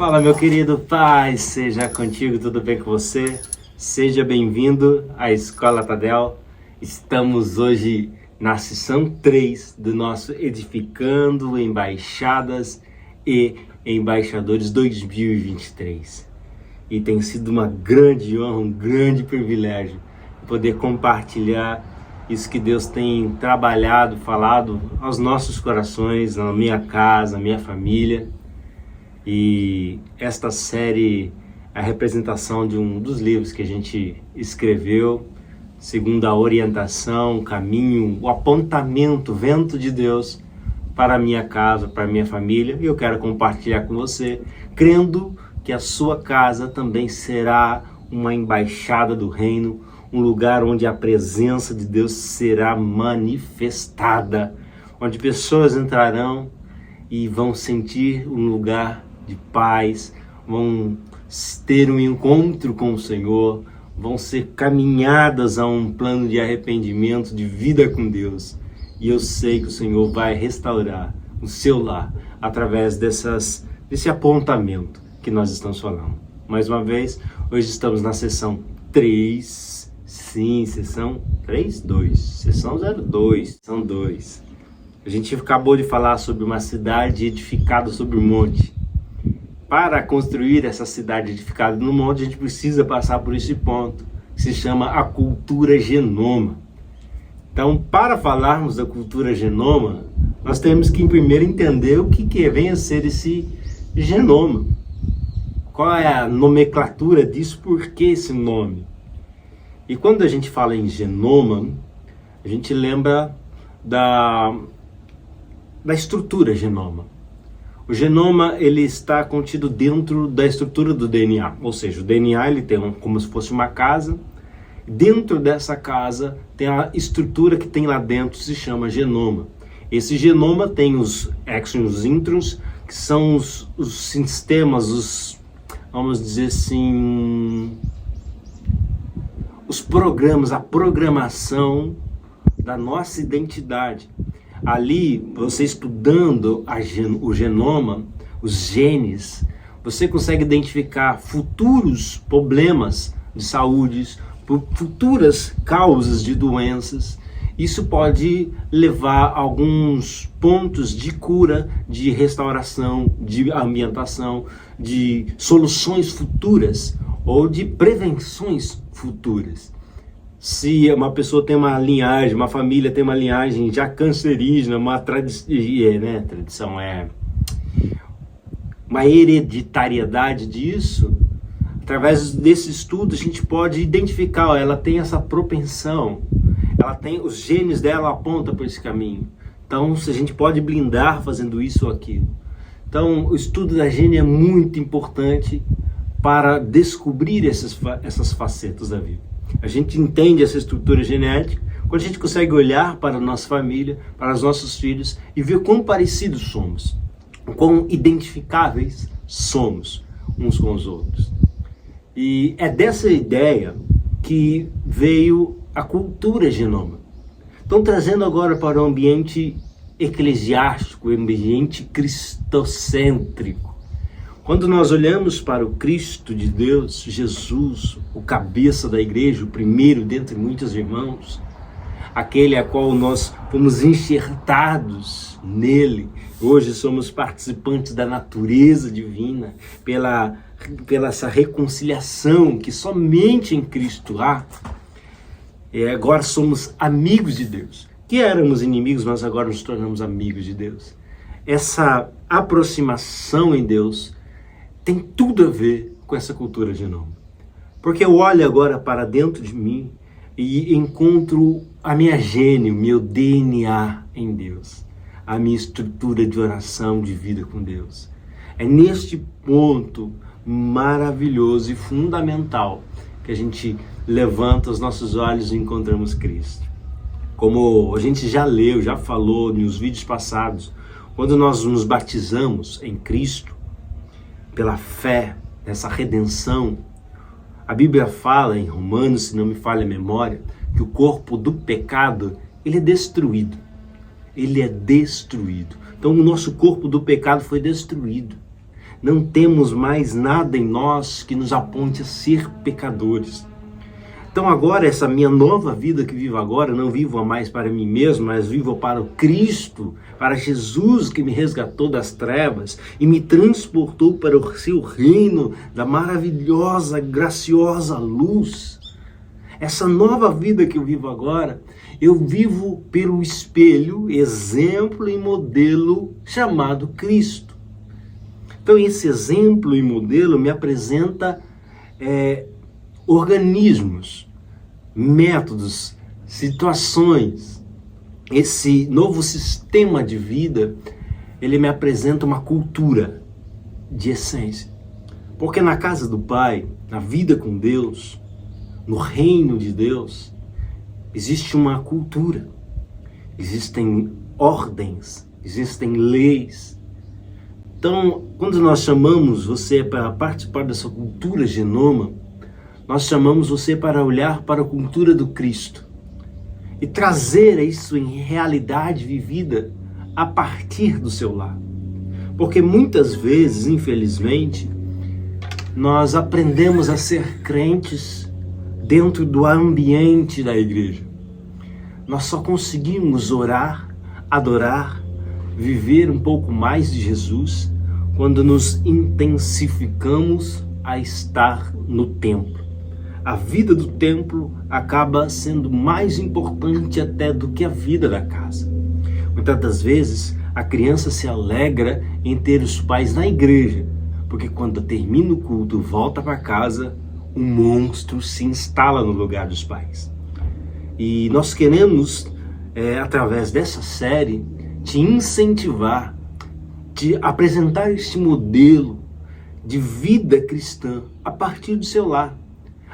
Fala, meu querido, paz seja contigo, tudo bem com você? Seja bem-vindo à Escola Tadel. Estamos hoje na sessão 3 do nosso Edificando Embaixadas e Embaixadores 2023. E tem sido uma grande honra, um grande privilégio poder compartilhar isso que Deus tem trabalhado, falado aos nossos corações, na minha casa, na minha família. E esta série é a representação de um dos livros que a gente escreveu, segundo a orientação, o caminho, o apontamento, o vento de Deus para a minha casa, para a minha família. E eu quero compartilhar com você, crendo que a sua casa também será uma embaixada do reino, um lugar onde a presença de Deus será manifestada, onde pessoas entrarão e vão sentir um lugar de paz, vão ter um encontro com o Senhor, vão ser caminhadas a um plano de arrependimento, de vida com Deus. E eu sei que o Senhor vai restaurar o seu lar através desse apontamento que nós estamos falando. Mais uma vez, hoje estamos na sessão 3, sim, sessão 3, 2, sessão 02, são 2. A gente acabou de falar sobre uma cidade edificada sobre o monte. Para construir essa cidade edificada no monte, a gente precisa passar por esse ponto, que se chama a cultura genoma. Então, para falarmos da cultura genoma, nós temos que primeiro entender o que vem a ser esse genoma. Qual é a nomenclatura disso, por que esse nome? E quando a gente fala em genoma, a gente lembra da estrutura genoma. O genoma, ele está contido dentro da estrutura do DNA, ou seja, o DNA ele tem como se fosse uma casa. Dentro dessa casa tem a estrutura que tem lá dentro, se chama genoma. Esse genoma tem os exons, os introns, que são os sistemas, vamos dizer assim, os programas, a programação da nossa identidade. Ali, você estudando o genoma, os genes, você consegue identificar futuros problemas de saúde, futuras causas de doenças. Isso pode levar a alguns pontos de cura, de restauração, de ambientação, de soluções futuras ou de prevenções futuras. Se uma pessoa tem uma linhagem, uma família tem uma linhagem já cancerígena, uma tradição é uma hereditariedade disso, através desse estudo a gente pode identificar, ela tem essa propensão, ela tem, os genes dela apontam para esse caminho. Então a gente pode blindar fazendo isso ou aquilo. Então o estudo da gene é muito importante para descobrir essas facetas da vida. A gente entende essa estrutura genética quando a gente consegue olhar para a nossa família, para os nossos filhos e ver quão parecidos somos, quão identificáveis somos uns com os outros. E é dessa ideia que veio a cultura genoma. Então, trazendo agora para o ambiente eclesiástico, o ambiente cristocêntrico. Quando nós olhamos para o Cristo de Deus, Jesus, o cabeça da igreja, o primeiro dentre muitos irmãos, aquele a qual nós fomos enxertados nele, hoje somos participantes da natureza divina, pela essa reconciliação que somente em Cristo há, e agora somos amigos de Deus. Que éramos inimigos, mas agora nos tornamos amigos de Deus. Essa aproximação em Deus tem tudo a ver com essa cultura genoma. Porque eu olho agora para dentro de mim e encontro a minha gene, o meu DNA em Deus. A minha estrutura de oração, de vida com Deus. É neste ponto maravilhoso e fundamental que a gente levanta os nossos olhos e encontramos Cristo. Como a gente já leu, já falou nos vídeos passados, quando nós nos batizamos em Cristo, pela fé, nessa redenção, a Bíblia fala em Romanos, se não me falha a memória, que o corpo do pecado, ele é destruído. Ele é destruído. Então o nosso corpo do pecado foi destruído. não temos mais nada em nós que nos aponte a ser pecadores. Então agora, essa minha nova vida que vivo agora, não vivo mais para mim mesmo, mas vivo para o Cristo, para Jesus que me resgatou das trevas e me transportou para o seu reino da maravilhosa, graciosa luz. Essa nova vida que eu vivo agora, eu vivo pelo espelho, exemplo e modelo chamado Cristo. Então esse exemplo e modelo me apresenta organismos, métodos, situações. Esse novo sistema de vida, ele me apresenta uma cultura de essência. Porque na casa do Pai, na vida com Deus, no reino de Deus, existe uma cultura, existem ordens, existem leis. Então, quando nós chamamos você para participar dessa cultura genoma, nós chamamos você para olhar para a cultura do Cristo e trazer isso em realidade vivida a partir do seu lar. Porque muitas vezes, infelizmente, nós aprendemos a ser crentes dentro do ambiente da igreja. Nós só conseguimos orar, adorar, viver um pouco mais de Jesus quando nos intensificamos a estar no templo. A vida do templo acaba sendo mais importante até do que a vida da casa. Muitas das vezes, a criança se alegra em ter os pais na igreja, porque quando termina o culto, volta para casa, um monstro se instala no lugar dos pais. E nós queremos, através dessa série, te incentivar, te apresentar este modelo de vida cristã a partir do seu lar,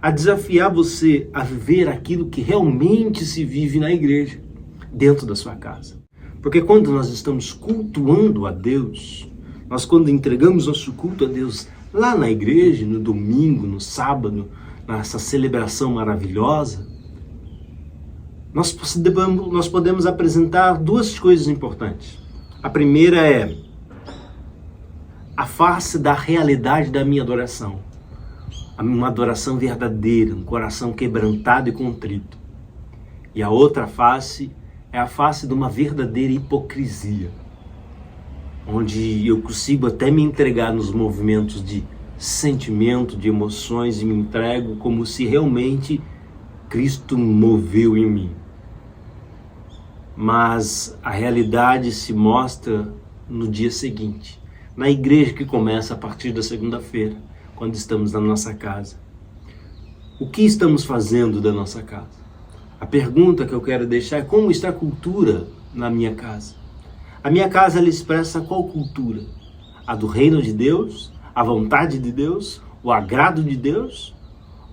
a desafiar você a viver aquilo que realmente se vive na igreja, dentro da sua casa. Porque quando nós estamos cultuando a Deus, nós quando entregamos nosso culto a Deus lá na igreja, no domingo, no sábado, nessa celebração maravilhosa, nós podemos apresentar duas coisas importantes. A primeira é a face da realidade da minha adoração. Uma adoração verdadeira, um coração quebrantado e contrito. E a outra face é a face de uma verdadeira hipocrisia, onde eu consigo até me entregar nos movimentos de sentimento, de emoções e me entrego como se realmente Cristo moveu em mim. Mas a realidade se mostra no dia seguinte, na igreja que começa a partir da segunda-feira, quando estamos na nossa casa. O que estamos fazendo da nossa casa? A pergunta que eu quero deixar é como está a cultura na minha casa? A minha casa, ela expressa qual cultura? A do reino de Deus? A vontade de Deus? O agrado de Deus?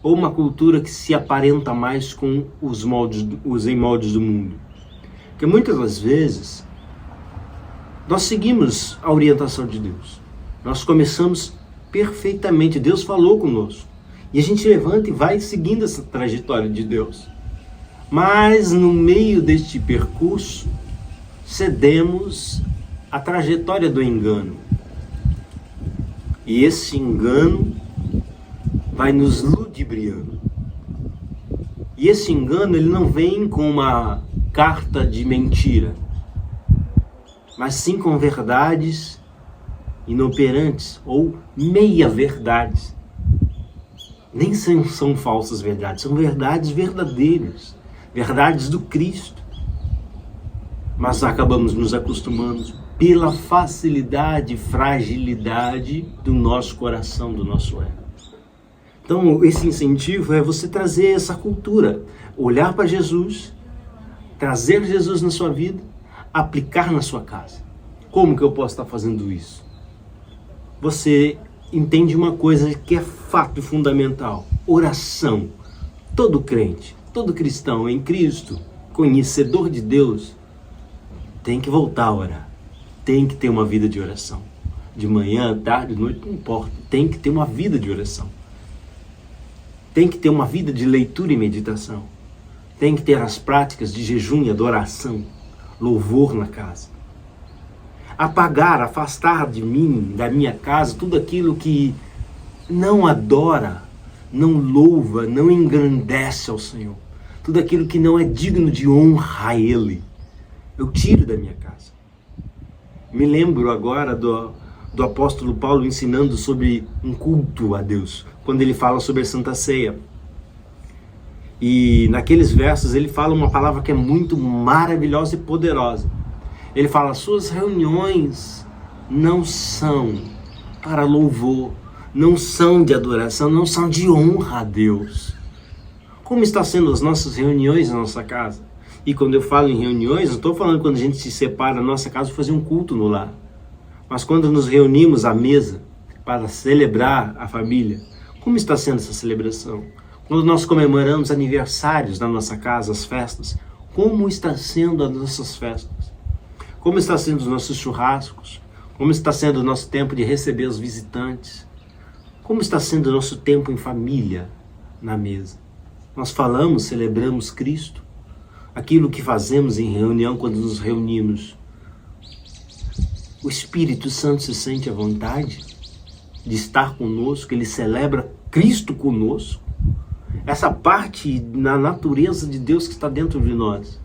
Ou uma cultura que se aparenta mais com os moldes do mundo? Porque muitas das vezes nós seguimos a orientação de Deus. Nós começamos perfeitamente, Deus falou conosco. E a gente levanta e vai seguindo essa trajetória de Deus. Mas no meio deste percurso, cedemos à trajetória do engano. E esse engano vai nos ludibriando. E esse engano, ele não vem com uma carta de mentira, mas sim com verdades inoperantes ou meia-verdades. Nem são falsas verdades, são verdades verdadeiras, verdades do Cristo. Mas acabamos nos acostumando pela facilidade e fragilidade do nosso coração, do nosso ego. Então, esse incentivo é você trazer essa cultura, olhar para Jesus, trazer Jesus na sua vida, aplicar na sua casa. Como que eu posso estar fazendo isso? Você entende uma coisa que é fato e fundamental: oração. Todo crente, todo cristão em Cristo, conhecedor de Deus, tem que voltar a orar. Tem que ter uma vida de oração. De manhã, tarde, noite, não importa. Tem que ter uma vida de oração. Tem que ter uma vida de leitura e meditação. Tem que ter as práticas de jejum e adoração, louvor na casa. apagar, afastar de mim, da minha casa, tudo aquilo que não adora, não louva, não engrandece ao Senhor. Tudo aquilo que não é digno de honra a Ele. Eu tiro da minha casa. Me lembro agora do apóstolo Paulo ensinando sobre um culto a Deus, quando ele fala sobre a Santa Ceia. E naqueles versos ele fala uma palavra que é muito maravilhosa e poderosa. Ele fala: suas reuniões não são para louvor, não são de adoração, não são de honra a Deus. Como está sendo as nossas reuniões na nossa casa? E quando eu falo em reuniões, não estou falando quando a gente se separa da nossa casa e fazer um culto no lar. Mas quando nos reunimos à mesa para celebrar a família, como está sendo essa celebração? Quando nós comemoramos aniversários na nossa casa, as festas, como está sendo as nossas festas? Como está sendo os nossos churrascos? Como está sendo o nosso tempo de receber os visitantes? Como está sendo o nosso tempo em família na mesa? Nós falamos, celebramos Cristo? Aquilo que fazemos em reunião quando nos reunimos, o Espírito Santo se sente à vontade de estar conosco, ele celebra Cristo conosco. Essa parte na natureza de Deus que está dentro de nós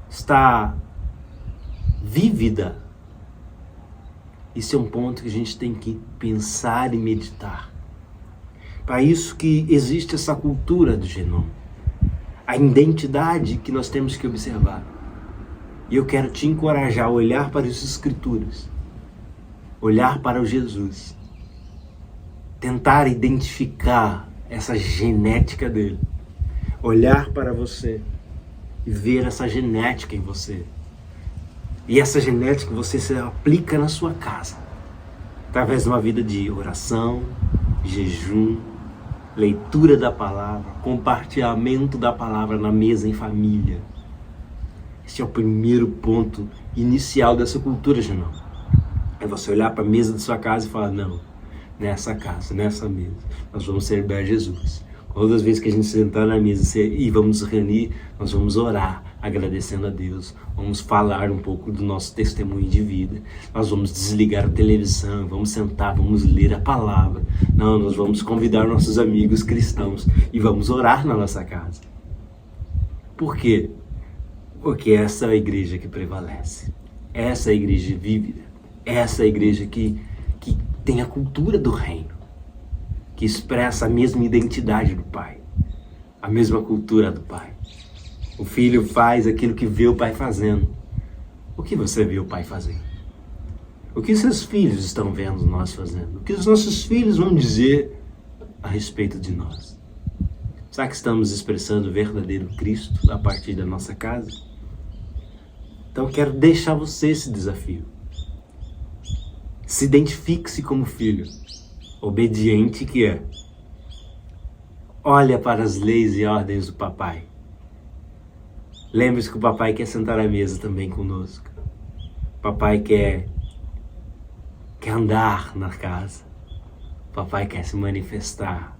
está vívida. Isso é um ponto que a gente tem que pensar e meditar. Para isso que existe essa cultura do genoma, a identidade que nós temos que observar. E eu quero te encorajar a olhar para as Escrituras, olhar para o Jesus, tentar identificar essa genética dele, olhar para você e ver essa genética em você. E essa genética você se aplica na sua casa, através de uma vida de oração, jejum, leitura da palavra, compartilhamento da palavra na mesa em família. Esse é o primeiro ponto inicial dessa cultura, Genão. É você olhar para a mesa da sua casa e falar: não, nessa casa, nessa mesa, nós vamos celebrar Jesus. Todas as vezes que a gente sentar na mesa e vamos nos reunir, nós vamos orar, agradecendo a Deus. Vamos falar um pouco do nosso testemunho de vida. Nós vamos desligar a televisão, vamos sentar, vamos ler a palavra. Não, nós vamos convidar nossos amigos cristãos e vamos orar na nossa casa. Por quê? Porque essa é a igreja que prevalece. Essa é a igreja vívida. Essa é a igreja que tem a cultura do reino, que expressa a mesma identidade do Pai, a mesma cultura do Pai. O filho faz aquilo que vê o pai fazendo. O que você vê o pai fazendo? O que seus filhos estão vendo nós fazendo? O que os nossos filhos vão dizer a respeito de nós? Será que estamos expressando o verdadeiro Cristo a partir da nossa casa? Então quero deixar você esse desafio. Se identifique-se como filho, obediente que é. Olha para as leis e ordens do papai. Lembre-se que o papai quer sentar à mesa também conosco. O papai quer andar na casa. O papai quer se manifestar.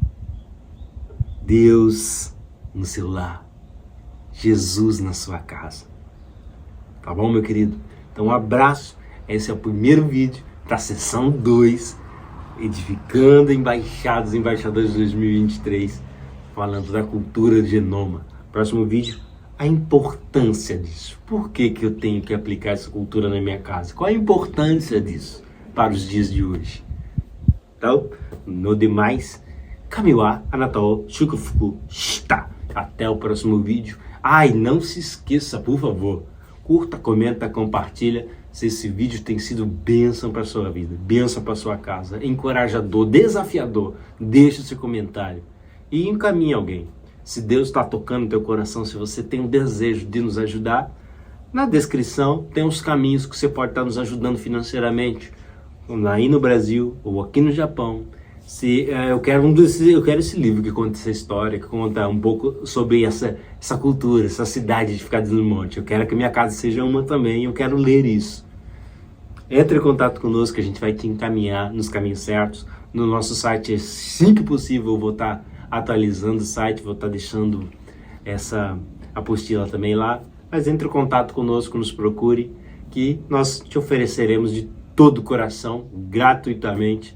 Deus no seu lar. Jesus na sua casa. Tá bom, meu querido? Então um abraço. Esse é o primeiro vídeo da sessão 2, Edificando Embaixados e Embaixadores de 2023, falando da cultura de genoma. Próximo vídeo, a importância disso. Por que eu tenho que aplicar essa cultura na minha casa? Qual a importância disso para os dias de hoje? Então, no demais, Kamiwa Anatol Shukufuku Shita. Até o próximo vídeo. E não se esqueça, por favor, curta, comenta, compartilha se esse vídeo tem sido bênção para a sua vida, bênção para a sua casa, encorajador, desafiador. Deixe o seu comentário e encaminhe alguém. Se Deus está tocando no teu coração, se você tem um desejo de nos ajudar, na descrição tem os caminhos que você pode estar nos ajudando financeiramente, aí no Brasil ou aqui no Japão. Eu quero esse livro que conta essa história, que conta um pouco sobre essa cultura, essa cidade de Edificados no Monte. Eu quero que minha casa seja uma também, eu quero ler isso. Entre em contato conosco, que a gente vai te encaminhar nos caminhos certos. No nosso site, assim que possível, eu vou estar atualizando o site, vou estar deixando essa apostila também lá. Mas entre em contato conosco, nos procure, que nós te ofereceremos de todo o coração, gratuitamente.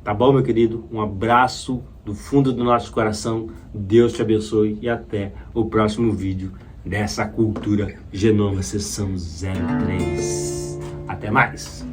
Tá bom, meu querido? Um abraço do fundo do nosso coração. Deus te abençoe e até o próximo vídeo dessa Cultura Genoma Sessão 03. Até mais!